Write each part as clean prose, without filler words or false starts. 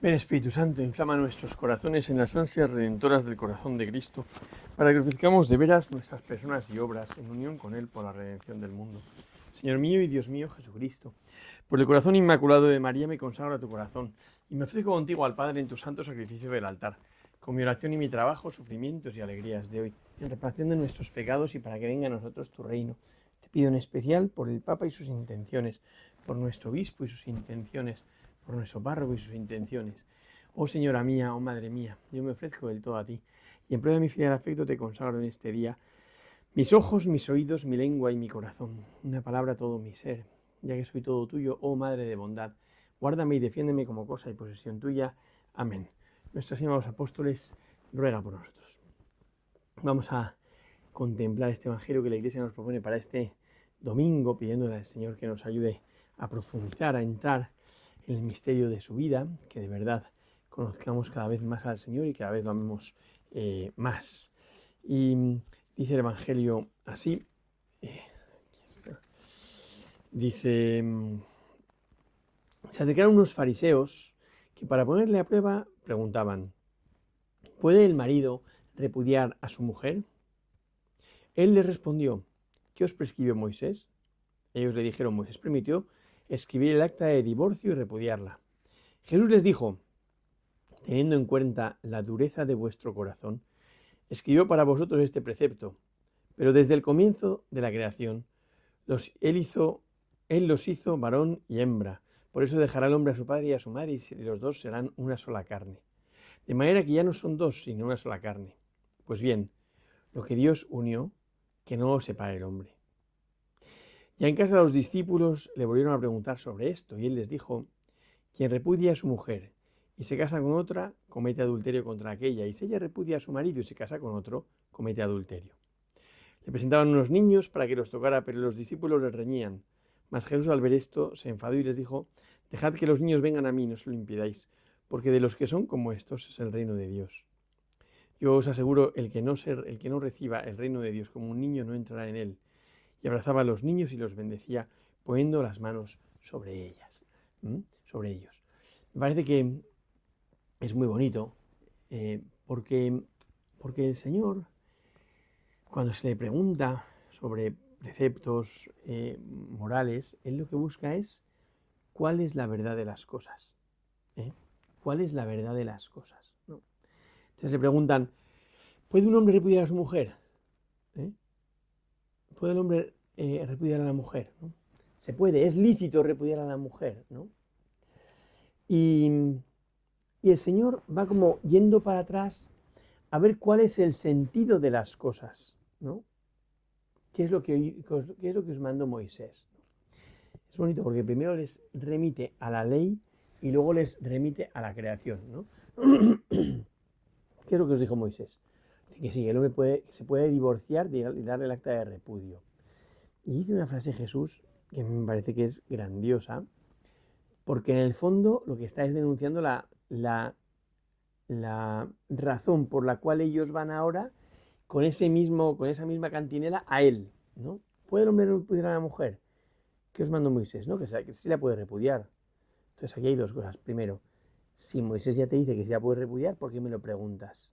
Ven Espíritu Santo, inflama nuestros corazones en las ansias redentoras del corazón de Cristo, para que ofrezcamos de veras nuestras personas y obras en unión con Él por la redención del mundo. Señor mío y Dios mío Jesucristo, por el corazón inmaculado de María me consagro a tu corazón y me ofrezco contigo al Padre en tu santo sacrificio del altar, con mi oración y mi trabajo, sufrimientos y alegrías de hoy, en reparación de nuestros pecados y para que venga a nosotros tu reino. Te pido en especial por el Papa y sus intenciones, por nuestro obispo y sus intenciones, por nuestro párroco y sus intenciones. Oh Señora mía, oh Madre mía, yo me ofrezco del todo a ti, y en prueba de mi filial afecto te consagro en este día mis ojos, mis oídos, mi lengua y mi corazón, una palabra todo mi ser, ya que soy todo tuyo, oh Madre de bondad, guárdame y defiéndeme como cosa y posesión tuya. Amén. Nuestra Señora de los Apóstoles ruega por nosotros. Vamos a contemplar este evangelio que la Iglesia nos propone para este domingo, pidiéndole al Señor que nos ayude a profundizar, a entrar en el misterio de su vida, que de verdad conozcamos cada vez más al Señor y cada vez lo amemos más. Y dice el Evangelio así, dice, se acercaron unos fariseos que para ponerle a prueba preguntaban, ¿puede el marido repudiar a su mujer? Él les respondió, ¿qué os prescribió Moisés? Ellos le dijeron, Moisés permitió escribir el acta de divorcio y repudiarla. Jesús les dijo, teniendo en cuenta la dureza de vuestro corazón, escribió para vosotros este precepto, pero desde el comienzo de la creación, él los hizo varón y hembra. Por eso dejará el hombre a su padre y a su madre, y los dos serán una sola carne. De manera que ya no son dos, sino una sola carne. Pues bien, lo que Dios unió, que no lo separe el hombre. Ya en casa de los discípulos le volvieron a preguntar sobre esto, y él les dijo, quien repudia a su mujer y se casa con otra, comete adulterio contra aquella, y si ella repudia a su marido y se casa con otro, comete adulterio. Le presentaban unos niños para que los tocara, pero los discípulos les reñían. Mas Jesús al ver esto se enfadó y les dijo, dejad que los niños vengan a mí, no se lo impidáis, porque de los que son como estos es el reino de Dios. Yo os aseguro, el que no reciba el reino de Dios como un niño no entrará en él. Y abrazaba a los niños y los bendecía, poniendo las manos sobre ellos. Me parece que es muy bonito, porque el Señor, cuando se le pregunta sobre preceptos morales, Él lo que busca es cuál es la verdad de las cosas. ¿Cuál es la verdad de las cosas? ¿No? Entonces le preguntan, ¿puede un hombre repudiar a su mujer? ¿Puede el hombre repudiar a la mujer? ¿No? Se puede, es lícito repudiar a la mujer, ¿no? Y el Señor va como yendo para atrás a ver cuál es el sentido de las cosas, ¿no? ¿Qué es lo que os mandó Moisés? Es bonito porque primero les remite a la ley y luego les remite a la creación, ¿no? ¿Qué es lo que os dijo Moisés? Dice que sí, el hombre se puede divorciar y darle el acta de repudio. Y dice una frase Jesús que me parece que es grandiosa, porque en el fondo lo que está es denunciando la razón por la cual ellos van ahora con esa misma cantinela a él, ¿no? ¿Puede el hombre repudiar a la mujer? ¿Qué os mandó Moisés? ¿No? Que sí la puede repudiar. Entonces aquí hay dos cosas. Primero, si Moisés ya te dice que sí la puede repudiar, ¿por qué me lo preguntas?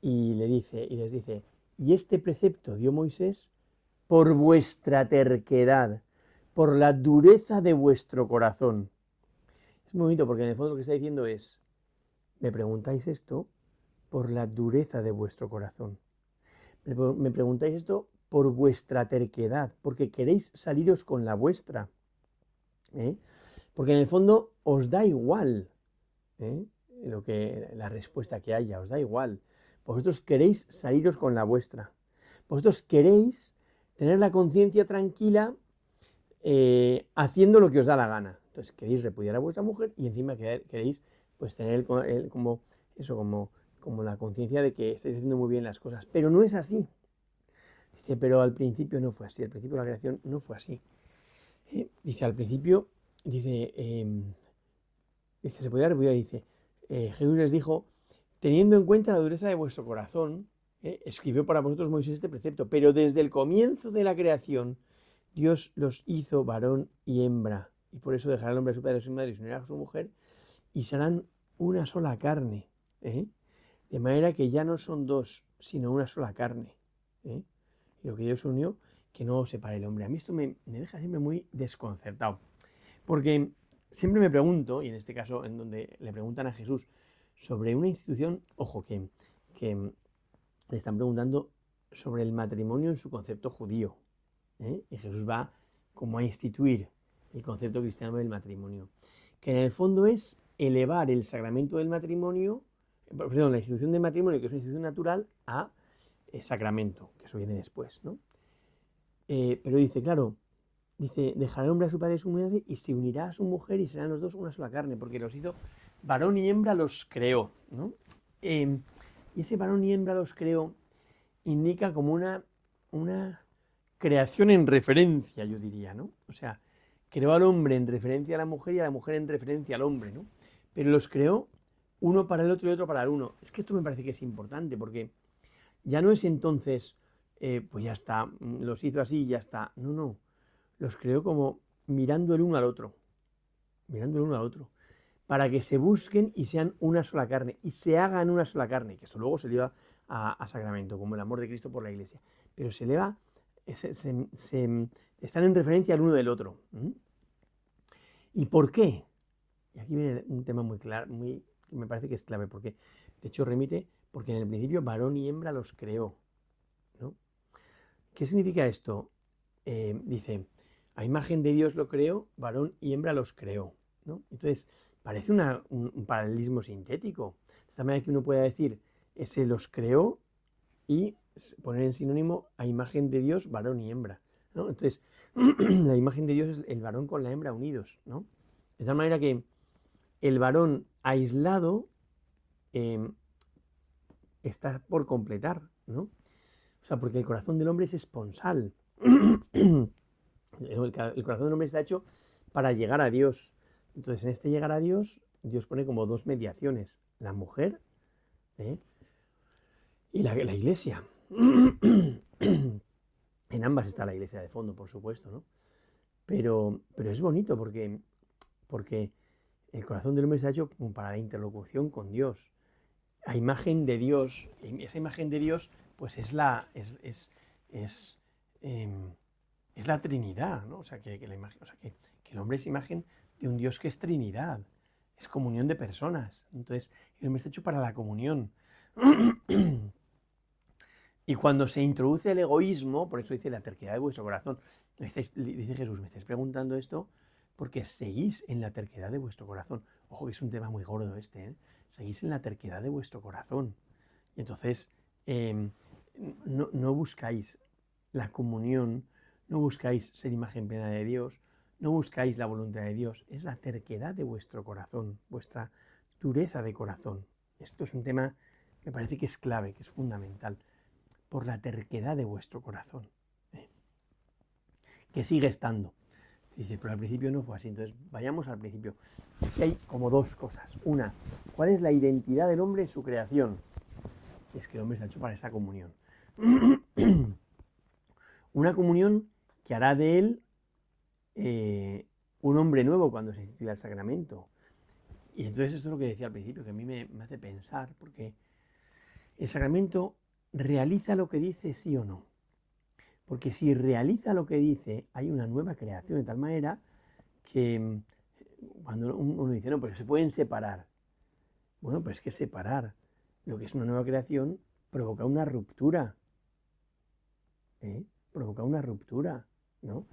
Y les dice, y este precepto dio Moisés por vuestra terquedad, por la dureza de vuestro corazón. Es muy bonito porque en el fondo lo que está diciendo es, me preguntáis esto por la dureza de vuestro corazón. Me preguntáis esto por vuestra terquedad, porque queréis saliros con la vuestra. Porque en el fondo os da igual la respuesta que haya, os da igual. Vosotros queréis saliros con la vuestra. Vosotros queréis tener la conciencia tranquila haciendo lo que os da la gana. Entonces queréis repudiar a vuestra mujer y encima queréis pues tener como la conciencia de que estáis haciendo muy bien las cosas. Pero no es así. Dice, pero al principio no fue así. Al principio de la creación no fue así. Dice, al principio, se podía repudiar, dice, Jesús les dijo, teniendo en cuenta la dureza de vuestro corazón, escribió para vosotros Moisés este precepto, pero desde el comienzo de la creación, Dios los hizo varón y hembra, y por eso dejará el hombre a su padre y a su madre y se unirá a su mujer, y serán una sola carne, ¿eh? De manera que ya no son dos, sino una sola carne, ¿eh? Y lo que Dios unió, que no separe el hombre. A mí esto me deja siempre muy desconcertado, porque siempre me pregunto, y en este caso en donde le preguntan a Jesús sobre una institución, ojo, que le están preguntando sobre el matrimonio en su concepto judío, ¿eh? Y Jesús va como a instituir el concepto cristiano del matrimonio, que en el fondo es elevar el sacramento del matrimonio, perdón, la institución del matrimonio, que es una institución natural, a sacramento, que eso viene después, ¿no? Pero dice, claro, dice, dejará el hombre a su padre y su madre y se unirá a su mujer y serán los dos una sola carne, porque los hizo varón y hembra los creó, ¿no? Y ese varón y hembra los creó indica como una creación en referencia, yo diría, ¿no? O sea, creó al hombre en referencia a la mujer y a la mujer en referencia al hombre, ¿no? Pero los creó uno para el otro y otro para el uno. Es que esto me parece que es importante, porque ya no es entonces, pues ya está, los hizo así y ya está. No, no. Los creó como mirando el uno al otro. Mirando el uno al otro. Para que se busquen y sean una sola carne. Y se hagan una sola carne. Que esto luego se lleva a sacramento, como el amor de Cristo por la Iglesia. Pero se eleva, están en referencia al uno del otro. ¿Y por qué? Y aquí viene un tema muy claro, que me parece que es clave, porque de hecho remite, porque en el principio varón y hembra los creó, ¿no? ¿Qué significa esto? Dice, a imagen de Dios lo creó, varón y hembra los creó, ¿no? Entonces, parece un paralelismo sintético, de tal manera que uno pueda decir, ese los creó y poner en sinónimo a imagen de Dios, varón y hembra, ¿no? Entonces, la imagen de Dios es el varón con la hembra unidos, ¿no? De tal manera que el varón aislado está por completar, ¿no? O sea, porque el corazón del hombre es esponsal. El corazón del hombre está hecho para llegar a Dios. Entonces, en este llegar a Dios, Dios pone como dos mediaciones, la mujer, ¿eh? Y la iglesia. En ambas está la iglesia de fondo, por supuesto, ¿no? Pero es bonito porque el corazón del hombre está hecho para la interlocución con Dios. A imagen de Dios, esa imagen de Dios, pues es la Trinidad, ¿no? O sea, que el hombre es imagen de un Dios que es Trinidad, es comunión de personas. Entonces, el hombre está hecho para la comunión. Y cuando se introduce el egoísmo, por eso dice la terquedad de vuestro corazón, dice Jesús, me estáis preguntando esto porque seguís en la terquedad de vuestro corazón. Ojo que es un tema muy gordo este, ¿eh? Seguís en la terquedad de vuestro corazón. Y entonces no buscáis la comunión, no buscáis ser imagen plena de Dios, no buscáis la voluntad de Dios, es la terquedad de vuestro corazón, vuestra dureza de corazón. Esto es un tema que me parece que es clave, que es fundamental, por la terquedad de vuestro corazón, que sigue estando. Dice, pero al principio no fue así. Entonces, vayamos al principio. Aquí hay como dos cosas. Una, ¿cuál es la identidad del hombre en su creación? Es que el hombre está hecho para esa comunión. Una comunión que hará de él un hombre nuevo cuando se instituya el sacramento. Y entonces esto es lo que decía al principio, que a mí me hace pensar, porque el sacramento realiza lo que dice, sí o no. Porque si realiza lo que dice, hay una nueva creación, de tal manera que cuando uno dice, no, pero se pueden separar. Bueno, pues es que separar lo que es una nueva creación provoca una ruptura. Provoca una ruptura, ¿no?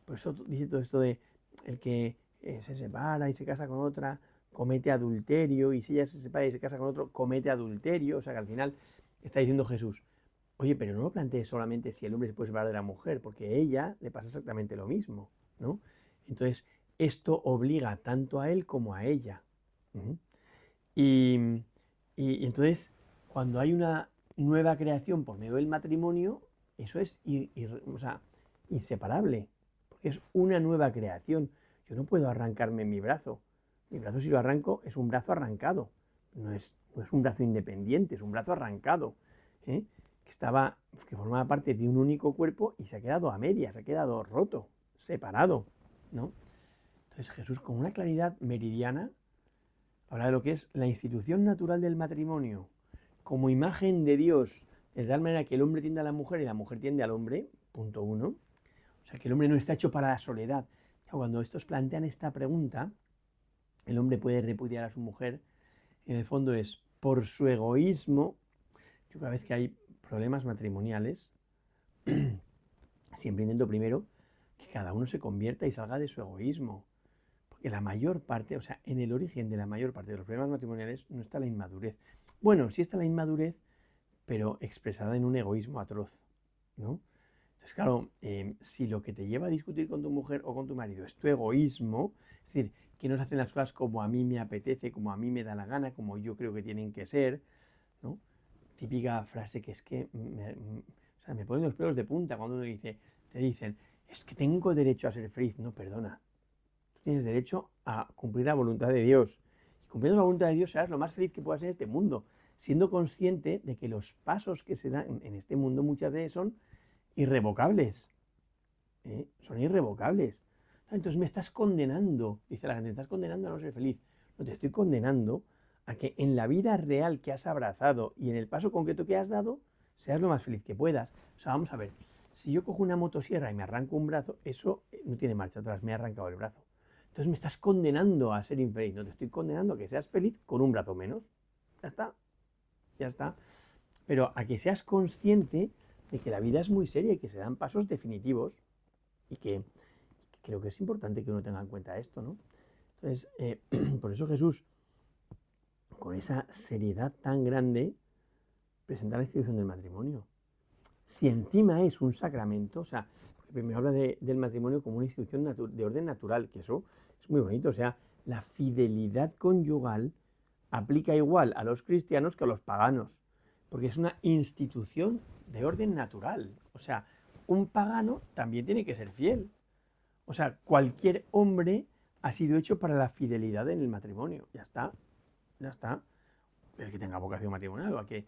Por eso dice todo esto de el que se separa y se casa con otra, comete adulterio, y si ella se separa y se casa con otro, comete adulterio. O sea que al final está diciendo Jesús, oye, pero no lo plantees solamente si el hombre se puede separar de la mujer, porque a ella le pasa exactamente lo mismo, ¿no? Entonces, esto obliga tanto a él como a ella. Y entonces, cuando hay una nueva creación por medio del matrimonio, eso es inseparable, porque es una nueva creación. Yo no puedo arrancarme mi brazo. Mi brazo, si lo arranco, es un brazo arrancado. No es un brazo independiente, es un brazo arrancado, ¿eh? que formaba parte de un único cuerpo y se ha quedado a medias, se ha quedado roto, separado, ¿no? Entonces Jesús, con una claridad meridiana, habla de lo que es la institución natural del matrimonio, como imagen de Dios, de tal manera que el hombre tiende a la mujer y la mujer tiende al hombre, punto uno. O sea, que el hombre no está hecho para la soledad. Cuando estos plantean esta pregunta, el hombre puede repudiar a su mujer, en el fondo es por su egoísmo. Yo cada vez que hay problemas matrimoniales, siempre intento primero que cada uno se convierta y salga de su egoísmo. Porque la mayor parte, o sea, en el origen de la mayor parte de los problemas matrimoniales no está la inmadurez. Bueno, sí está la inmadurez, pero expresada en un egoísmo atroz, ¿no? Entonces, claro, si lo que te lleva a discutir con tu mujer o con tu marido es tu egoísmo, es decir, que no se hacen las cosas como a mí me apetece, como a mí me da la gana, como yo creo que tienen que ser, ¿no? Típica frase que es que o sea, me ponen los pelos de punta cuando uno dice, te dicen, es que tengo derecho a ser feliz. No, perdona. Tú tienes derecho a cumplir la voluntad de Dios. Y cumpliendo la voluntad de Dios serás lo más feliz que puedas en este mundo, siendo consciente de que los pasos que se dan en este mundo muchas veces son irrevocables. Son irrevocables. Entonces me estás condenando, dice la gente, me estás condenando a no ser feliz. No, te estoy condenando a que en la vida real que has abrazado y en el paso concreto que has dado, seas lo más feliz que puedas. O sea, vamos a ver, si yo cojo una motosierra y me arranco un brazo, eso no tiene marcha atrás, me ha arrancado el brazo. Entonces me estás condenando a ser infeliz, no te estoy condenando a que seas feliz con un brazo menos. Ya está, ya está. Pero a que seas consciente de que la vida es muy seria y que se dan pasos definitivos y que creo que es importante que uno tenga en cuenta esto, ¿no? Entonces, por eso Jesús, con esa seriedad tan grande, presenta la institución del matrimonio. Si encima es un sacramento, o sea, primero habla del matrimonio como una institución de orden natural, que eso es muy bonito, o sea, la fidelidad conyugal aplica igual a los cristianos que a los paganos, porque es una institución de orden natural. O sea, un pagano también tiene que ser fiel. O sea, cualquier hombre ha sido hecho para la fidelidad en el matrimonio. Ya está, ya está. El que tenga vocación matrimonial o el que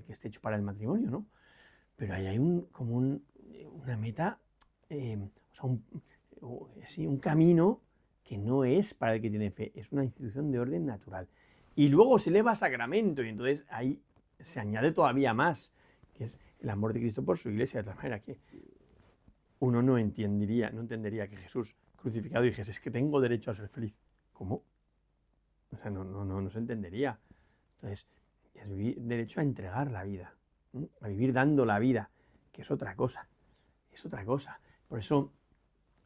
esté hecho para el matrimonio, ¿no? Pero ahí hay una meta, o sea, un camino que no es para el que tiene fe, es una institución de orden natural. Y luego se eleva a sacramento y entonces ahí se añade todavía más, que es el amor de Cristo por su iglesia, de tal manera que uno no entendería que Jesús crucificado dijese, es que tengo derecho a ser feliz. ¿Cómo? O sea, no se entendería. Entonces, es derecho a entregar la vida, ¿sí? A vivir dando la vida, que es otra cosa, es otra cosa. Por eso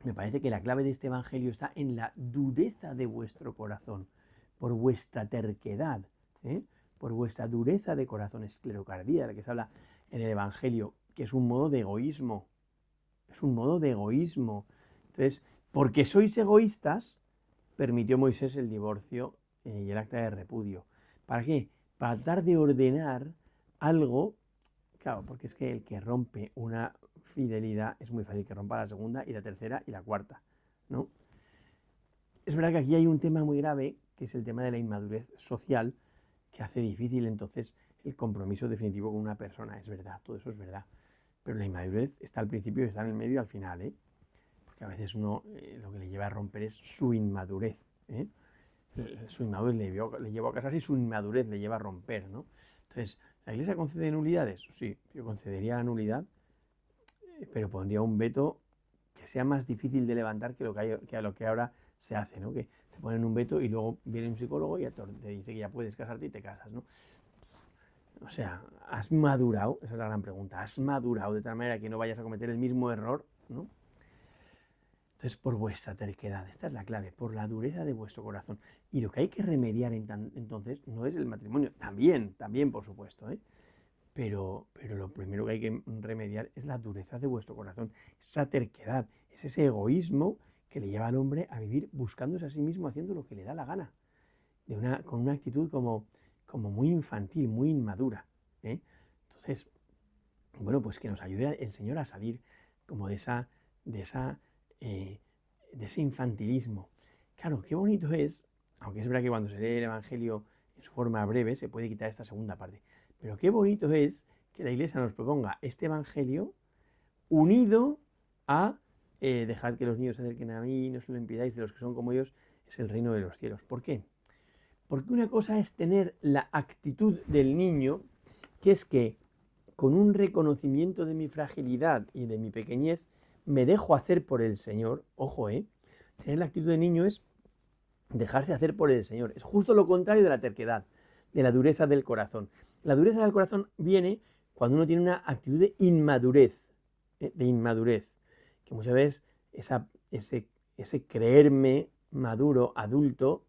me parece que la clave de este evangelio está en la dureza de vuestro corazón, por vuestra terquedad, por vuestra dureza de corazón, esclerocardía, de la que se habla en el evangelio, que es un modo de egoísmo. Es un modo de egoísmo. Entonces, porque sois egoístas, permitió Moisés el divorcio y el acta de repudio. ¿Para qué? Para tratar de ordenar algo, claro, porque es que el que rompe una fidelidad es muy fácil que rompa la segunda y la tercera y la cuarta, ¿no? Es verdad que aquí hay un tema muy grave, que es el tema de la inmadurez social, que hace difícil entonces el compromiso definitivo con una persona. Es verdad, todo eso es verdad. Pero la inmadurez está al principio y está en el medio y al final, ¿eh? Porque a veces uno lo que le lleva a romper es su inmadurez, ¿eh? Su inmadurez le lleva a casarse y su inmadurez le lleva a romper, ¿no? Entonces, ¿la Iglesia concede nulidades? Sí, yo concedería la nulidad, pero pondría un veto que sea más difícil de levantar que a lo que ahora se hace, ¿no? Que te ponen un veto y luego viene un psicólogo y te dice que ya puedes casarte y te casas, ¿no? O sea, ¿has madurado? Esa es la gran pregunta. ¿Has madurado de tal manera que no vayas a cometer el mismo error? ¿No? Entonces, por vuestra terquedad, esta es la clave, por la dureza de vuestro corazón. Y lo que hay que remediar entonces no es el matrimonio, también por supuesto, ¿eh? Pero lo primero que hay que remediar es la dureza de vuestro corazón, esa terquedad, es ese egoísmo que le lleva al hombre a vivir buscándose a sí mismo, haciendo lo que le da la gana, con una actitud como muy infantil, muy inmadura, ¿eh? Entonces, bueno, pues que nos ayude el Señor a salir como de ese infantilismo. Claro, qué bonito es, aunque es verdad que cuando se lee el Evangelio en su forma breve se puede quitar esta segunda parte, pero qué bonito es que la Iglesia nos proponga este Evangelio unido a dejad que los niños se acerquen a mí, no se lo impidáis, de los que son como ellos es el reino de los cielos. ¿Por qué? Porque una cosa es tener la actitud del niño, que es que con un reconocimiento de mi fragilidad y de mi pequeñez, me dejo hacer por el Señor. Ojo, tener la actitud de niño es dejarse hacer por el Señor. Es justo lo contrario de la terquedad, de la dureza del corazón. La dureza del corazón viene cuando uno tiene una actitud de inmadurez, que muchas veces ese creerme maduro, adulto,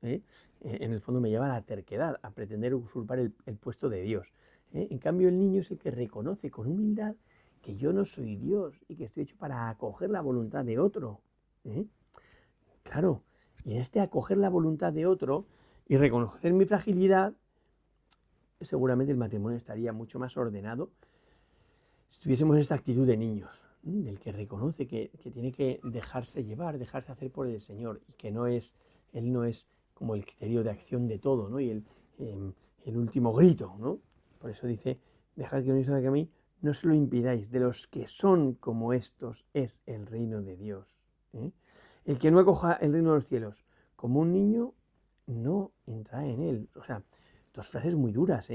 en el fondo me lleva a la terquedad, a pretender usurpar el puesto de Dios. En cambio, el niño es el que reconoce con humildad que yo no soy Dios y que estoy hecho para acoger la voluntad de otro. Claro, y en este acoger la voluntad de otro y reconocer mi fragilidad, seguramente el matrimonio estaría mucho más ordenado si tuviésemos esta actitud de niños, del que reconoce que tiene que dejarse llevar, dejarse hacer por el Señor, y que Él no es como el criterio de acción de todo, ¿no? Y el último grito, ¿no? Por eso dice, dejad que no hizo de que a mí, no se lo impidáis, de los que son como estos es el reino de Dios. El que no acoja el reino de los cielos como un niño, no entra en él. O sea, dos frases muy duras,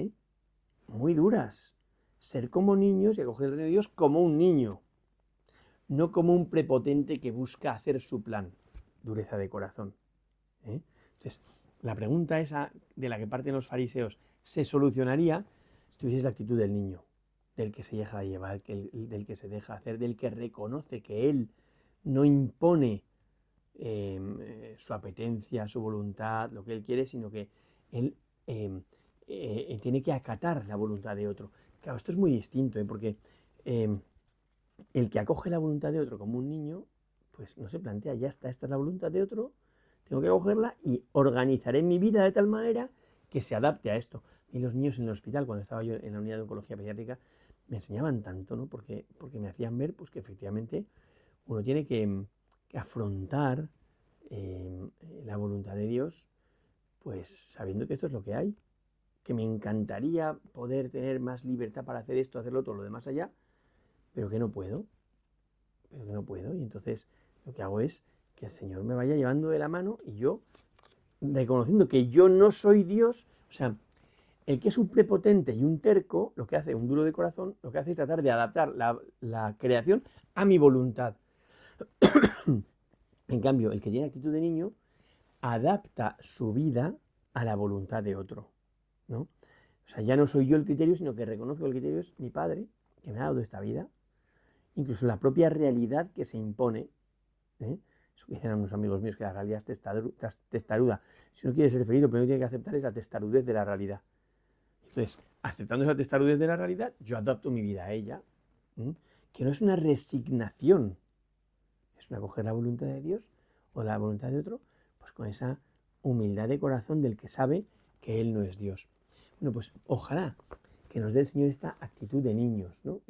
muy duras. Ser como niños y acoger el reino de Dios como un niño, no como un prepotente que busca hacer su plan. Dureza de corazón. Entonces, la pregunta esa de la que parten los fariseos se solucionaría si tuvieses la actitud del niño, del que se deja llevar, del que se deja hacer, del que reconoce que él no impone su apetencia, su voluntad, lo que él quiere, sino que él tiene que acatar la voluntad de otro. Claro, esto es muy distinto, porque el que acoge la voluntad de otro como un niño, pues no se plantea, ya está, esta es la voluntad de otro, tengo que acogerla y organizaré mi vida de tal manera que se adapte a esto. Y los niños en el hospital, cuando estaba yo en la unidad de oncología pediátrica, me enseñaban tanto, ¿no? Porque me hacían ver pues, que efectivamente uno tiene que afrontar la voluntad de Dios, pues sabiendo que esto es lo que hay, que me encantaría poder tener más libertad para hacer esto, hacer lo otro, lo demás allá, pero que no puedo, y entonces lo que hago es que el Señor me vaya llevando de la mano y yo, reconociendo que yo no soy Dios, o sea, el que es un prepotente y un terco, lo que hace, un duro de corazón, lo que hace es tratar de adaptar la creación a mi voluntad. En cambio, el que tiene actitud de niño adapta su vida a la voluntad de otro, ¿no? O sea, ya no soy yo el criterio, sino que reconozco que el criterio es mi Padre, que me ha dado esta vida, incluso la propia realidad que se impone. Eso que dicen unos amigos míos, que la realidad es testaruda. Si no quiere ser ferido, pero lo que tiene que aceptar es la testarudez de la realidad. Entonces, aceptando esa testarudez de la realidad, yo adapto mi vida a ella, que no es una resignación, es una acoger la voluntad de Dios o la voluntad de otro, pues con esa humildad de corazón del que sabe que Él no es Dios. Bueno, pues ojalá que nos dé el Señor esta actitud de niños, ¿no?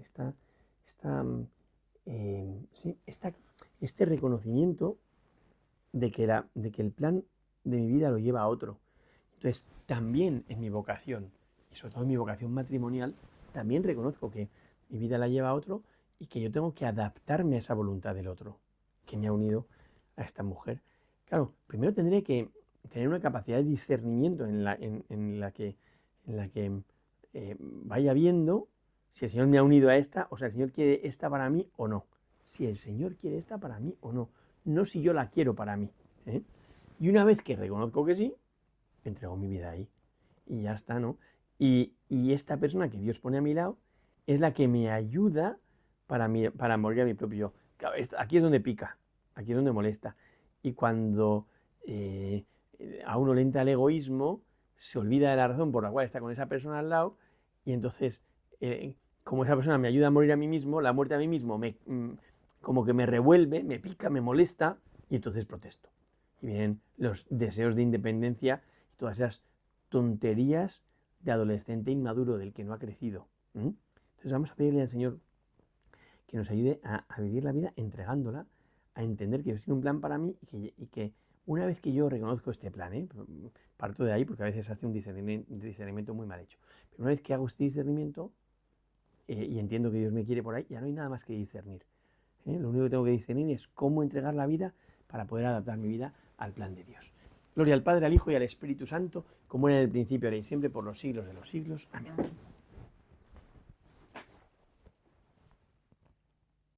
Este reconocimiento de que el plan de mi vida lo lleva a otro. Entonces, también en mi vocación, y sobre todo en mi vocación matrimonial, también reconozco que mi vida la lleva a otro y que yo tengo que adaptarme a esa voluntad del otro que me ha unido a esta mujer. Claro, primero tendré que tener una capacidad de discernimiento en la que vaya viendo si el Señor me ha unido a esta, o sea, el Señor quiere esta para mí o no. Si el Señor quiere esta para mí o no. No si yo la quiero para mí. Y una vez que reconozco que sí, entrego mi vida ahí. Y ya está, ¿no? Y esta persona que Dios pone a mi lado es la que me ayuda para morir a mi propio yo. Claro, aquí es donde pica, aquí es donde molesta. Y cuando a uno le entra el egoísmo, se olvida de la razón por la cual está con esa persona al lado, y entonces, como esa persona me ayuda a morir a mí mismo, la muerte a mí mismo como que me revuelve, me pica, me molesta, y entonces protesto. Y vienen los deseos de independencia y todas esas tonterías de adolescente inmaduro del que no ha crecido. Entonces vamos a pedirle al Señor que nos ayude a vivir la vida entregándola, a entender que Dios tiene un plan para mí y que una vez que yo reconozco este plan, parto de ahí porque a veces hace un discernimiento muy mal hecho, pero una vez que hago este discernimiento y entiendo que Dios me quiere por ahí, ya no hay nada más que discernir. Lo único que tengo que discernir es cómo entregar la vida para poder adaptar mi vida al plan de Dios. Gloria al Padre, al Hijo y al Espíritu Santo, como era en el principio, ahora y siempre, por los siglos de los siglos. Amén.